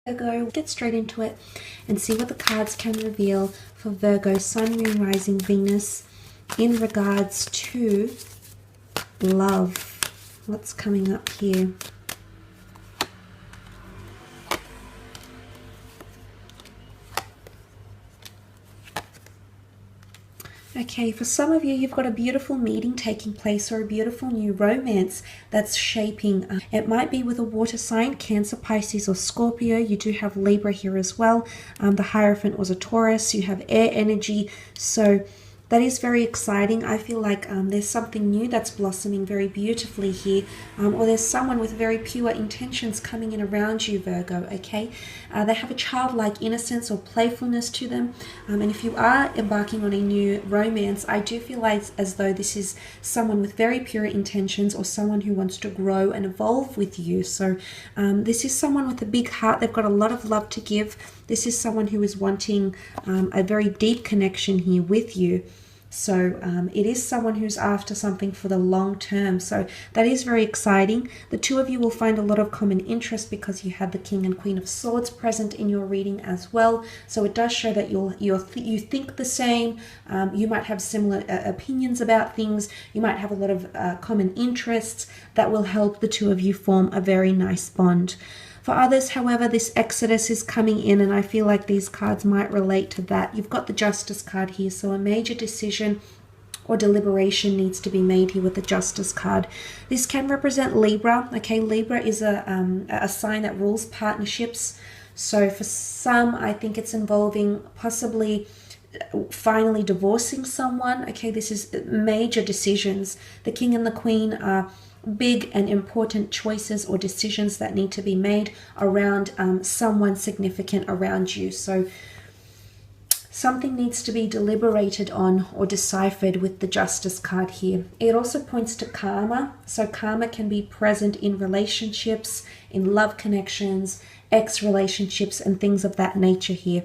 Virgo, get straight into it and see what the cards can reveal for Virgo, Sun, Moon, Rising, Venus in regards to love. What's coming up here? Okay, for some of you, you've got a beautiful meeting taking place or a beautiful new romance that's shaping. It might be with a water sign, Cancer, Pisces, or Scorpio. You do have Libra here as well. The Hierophant was a Taurus. You have air energy. So that is very exciting. I feel like there's something new that's blossoming very beautifully here. Or there's someone with very pure intentions coming in around you, Virgo, okay? They have a childlike innocence or playfulness to them. And if you are embarking on a new romance, I do feel like as though this is someone with very pure intentions or someone who wants to grow and evolve with you. So this is someone with a big heart. They've got a lot of love to give. This is someone who is wanting a very deep connection here with you. So it is someone who's after something for the long term. So that is very exciting. The two of you will find a lot of common interest because you have the King and Queen of Swords present in your reading as well. So it does show that you think the same. You might have similar opinions about things. You might have a lot of common interests that will help the two of you form a very nice bond. For others, however, this exodus is coming in, and I feel like these cards might relate to that. You've got the Justice card here, so a major decision or deliberation needs to be made here with the Justice card. This can represent Libra. Okay, Libra is a sign that rules partnerships. So for some, I think it's involving possibly finally divorcing someone. Okay, this is major decisions. The King and the Queen are big and important choices or decisions that need to be made around someone significant around you. So something needs to be deliberated on or deciphered with the Justice card here. It also points to karma. So karma can be present in relationships, in love connections, ex-relationships, and things of that nature here.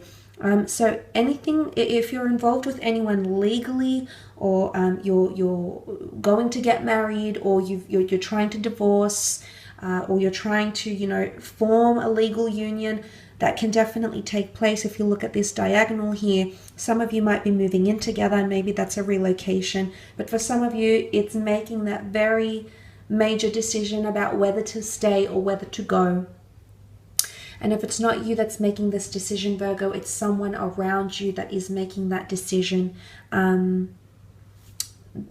So anything, if you're involved with anyone legally, or you're going to get married, or you're trying to divorce, or you're trying to, form a legal union, that can definitely take place. If you look at this diagonal here, some of you might be moving in together, and maybe that's a relocation. But for some of you, it's making that very major decision about whether to stay or whether to go. And if it's not you that's making this decision, Virgo, it's someone around you that is making that decision.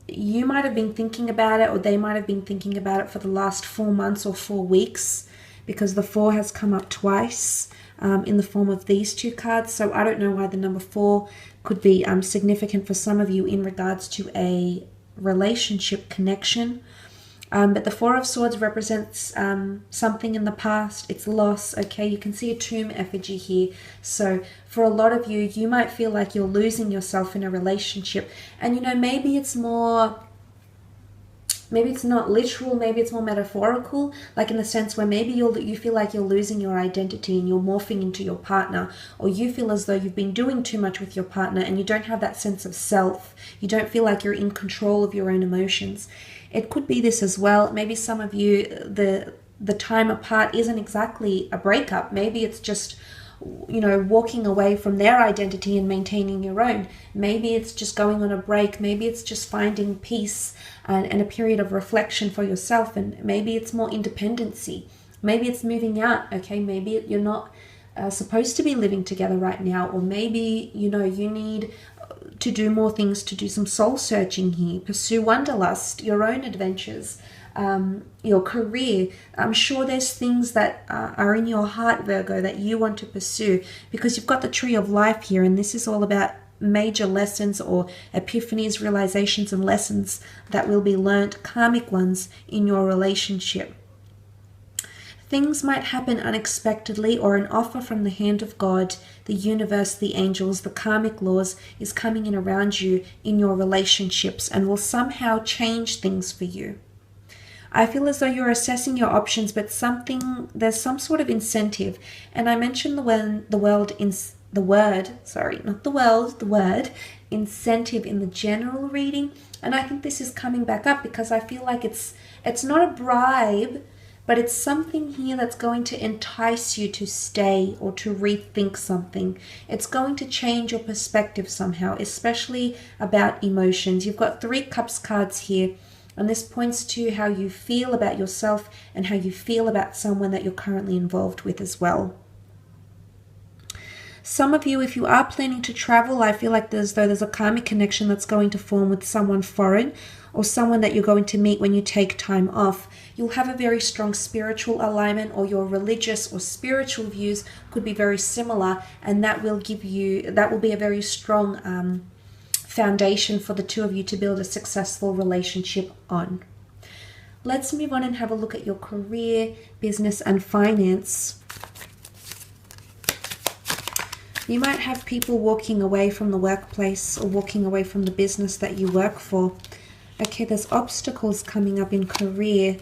You might have been thinking about it, or they might have been thinking about it for the last 4 months or 4 weeks, because the 4 has come up twice in the form of these two cards. So I don't know why the number 4 could be significant for some of you in regards to a relationship connection. But the 4 of Swords represents something in the past. It's loss, okay? You can see a tomb effigy here. So for a lot of you, you might feel like you're losing yourself in a relationship. And, maybe it's not literal, maybe it's more metaphorical, like in the sense where maybe you feel like you're losing your identity and you're morphing into your partner, or you feel as though you've been doing too much with your partner and you don't have that sense of self. You don't feel like you're in control of your own emotions. It could be this as well. Maybe some of you, the time apart isn't exactly a breakup. Maybe it's just, walking away from their identity and maintaining your own. Maybe it's just going on a break. Maybe it's just finding peace and a period of reflection for yourself. And maybe it's more independency. Maybe it's moving out, okay? Maybe you're not supposed to be living together right now. Or maybe, you need to do more things, to do some soul searching here, pursue wanderlust, your own adventures, your career. I'm sure there's things that are in your heart, Virgo, that you want to pursue, because you've got the Tree of Life here, and this is all about major lessons or epiphanies, realizations, and lessons that will be learnt, karmic ones, in your relationship. Things might happen unexpectedly, or an offer from the hand of God, the universe, the angels, the karmic laws is coming in around you in your relationships and will somehow change things for you. I feel as though you're assessing your options, but there's some sort of incentive. And I mentioned the word incentive in the general reading. And I think this is coming back up because I feel like it's not a bribe but it's something here that's going to entice you to stay or to rethink something. It's going to change your perspective somehow, especially about emotions. You've got 3 Cups cards here, and this points to how you feel about yourself and how you feel about someone that you're currently involved with as well. Some of you, if you are planning to travel, I feel like there's a karmic connection that's going to form with someone foreign or someone that you're going to meet when you take time off. You'll have a very strong spiritual alignment, or your religious or spiritual views could be very similar, and that will be a very strong foundation for the 2 of you to build a successful relationship on. Let's move on and have a look at your career, business, and finance. You might have people walking away from the workplace or walking away from the business that you work for. Okay, there's obstacles coming up in career.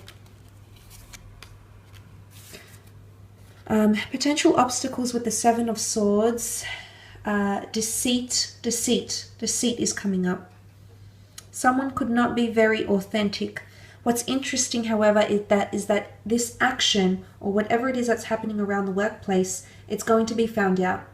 Potential obstacles with the 7 of Swords. Deceit is coming up. Someone could not be very authentic. What's interesting, however, is that this action, or whatever it is that's happening around the workplace, it's going to be found out.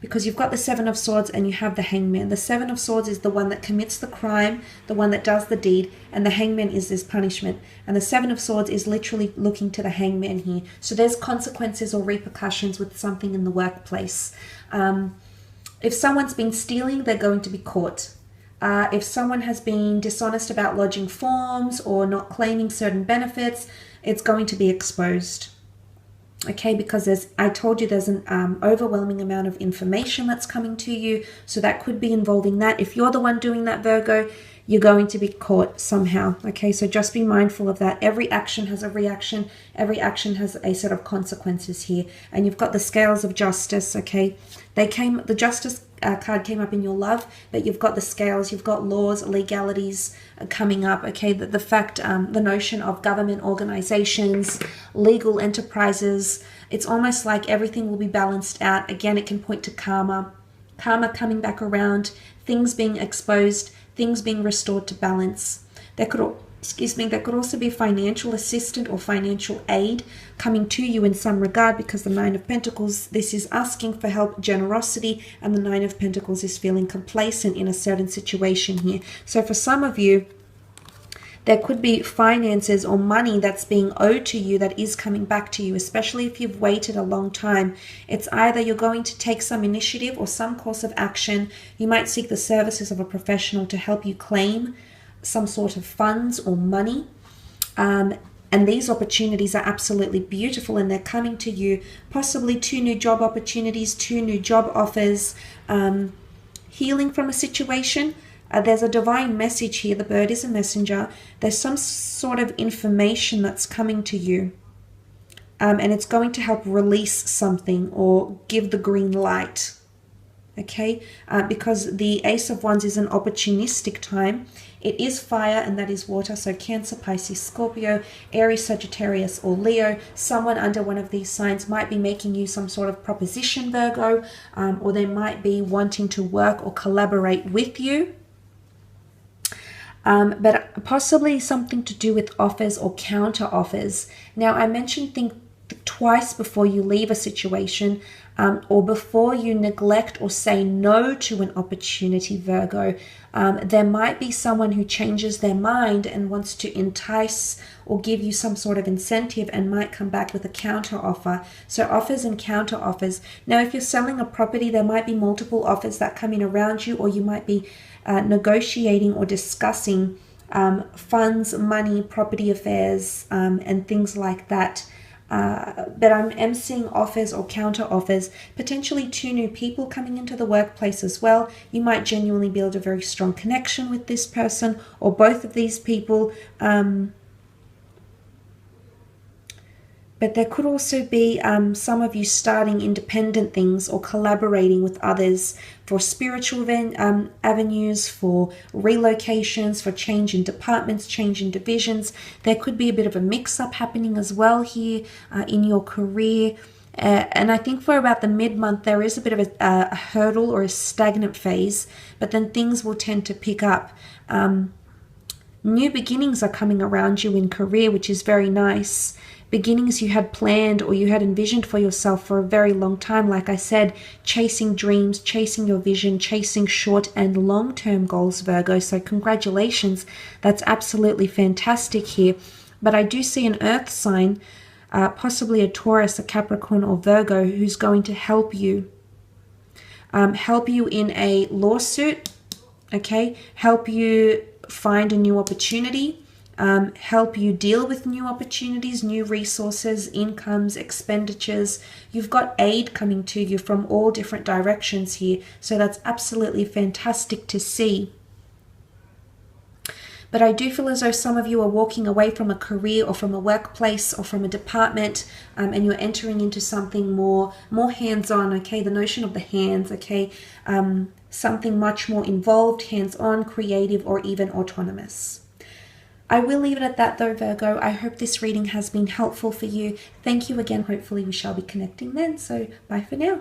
Because you've got the 7 of Swords and you have the Hangman. The 7 of Swords is the one that commits the crime, the one that does the deed, and the Hangman is this punishment. And the 7 of Swords is literally looking to the Hangman here. So there's consequences or repercussions with something in the workplace. If someone's been stealing, they're going to be caught. If someone has been dishonest about lodging forms or not claiming certain benefits, it's going to be exposed. Okay, because I told you there's an overwhelming amount of information that's coming to you, so that could be involving that. If you're the one doing that, Virgo, you're going to be caught somehow. Okay, so just be mindful of that. Every action has a reaction. Every action has a set of consequences here. And you've got the Scales of Justice. Okay, the Justice card came up in your love, but you've got the Scales, you've got laws, legalities coming up. Okay, the fact, the notion of government organizations, legal enterprises, it's almost like everything will be balanced out. Again, it can point to karma coming back around, things being exposed, things being restored to balance. There could also be financial assistance or financial aid coming to you in some regard, because the 9 of Pentacles, this is asking for help, generosity, and the 9 of Pentacles is feeling complacent in a certain situation here. So for some of you, there could be finances or money that's being owed to you that is coming back to you, especially if you've waited a long time. It's either you're going to take some initiative or some course of action. You might seek the services of a professional to help you claim some sort of funds or money. And these opportunities are absolutely beautiful, and they're coming to you. Possibly 2 new job opportunities, 2 new job offers, healing from a situation. There's a divine message here. The bird is a messenger. There's some sort of information that's coming to you. And it's going to help release something or give the green light. Okay? Because the Ace of Wands is an opportunistic time. It is fire, and that is water. So Cancer, Pisces, Scorpio, Aries, Sagittarius, or Leo. Someone under one of these signs might be making you some sort of proposition, Virgo. Or they might be wanting to work or collaborate with you. But possibly something to do with offers or counter offers. Now, I mentioned think twice before you leave a situation, or before you neglect or say no to an opportunity, Virgo. There might be someone who changes their mind and wants to entice or give you some sort of incentive and might come back with a counter offer. So offers and counter offers. Now, if you're selling a property, there might be multiple offers that come in around you, or you might be negotiating or discussing funds, money, property affairs, and things like that. But I'm seeing offers or counter offers, potentially 2 new people coming into the workplace as well. You might genuinely build a very strong connection with this person or both of these people. But there could also be some of you starting independent things or collaborating with others for spiritual avenues, for relocations, for change in departments, change in divisions. There could be a bit of a mix-up happening as well here in your career. And I think for about the mid-month, there is a bit of a hurdle or a stagnant phase, but then things will tend to pick up. New beginnings are coming around you in career, which is very nice. beginnings you had planned or you had envisioned for yourself for a very long time. Like I said, chasing dreams, chasing your vision, chasing short and long-term goals, Virgo. So congratulations. That's absolutely fantastic here. But I do see an earth sign, possibly a Taurus, a Capricorn, or Virgo, who's going to help you. Help you in a lawsuit, okay? Help you find a new opportunity. Help you deal with new opportunities, new resources, incomes, expenditures. You've got aid coming to you from all different directions here. So that's absolutely fantastic to see. But I do feel as though some of you are walking away from a career or from a workplace or from a department, and you're entering into something more hands-on, okay? The notion of the hands, okay? Something much more involved, hands-on, creative, or even autonomous. I will leave it at that though, Virgo. I hope this reading has been helpful for you. Thank you again. Hopefully we shall be connecting then. So bye for now.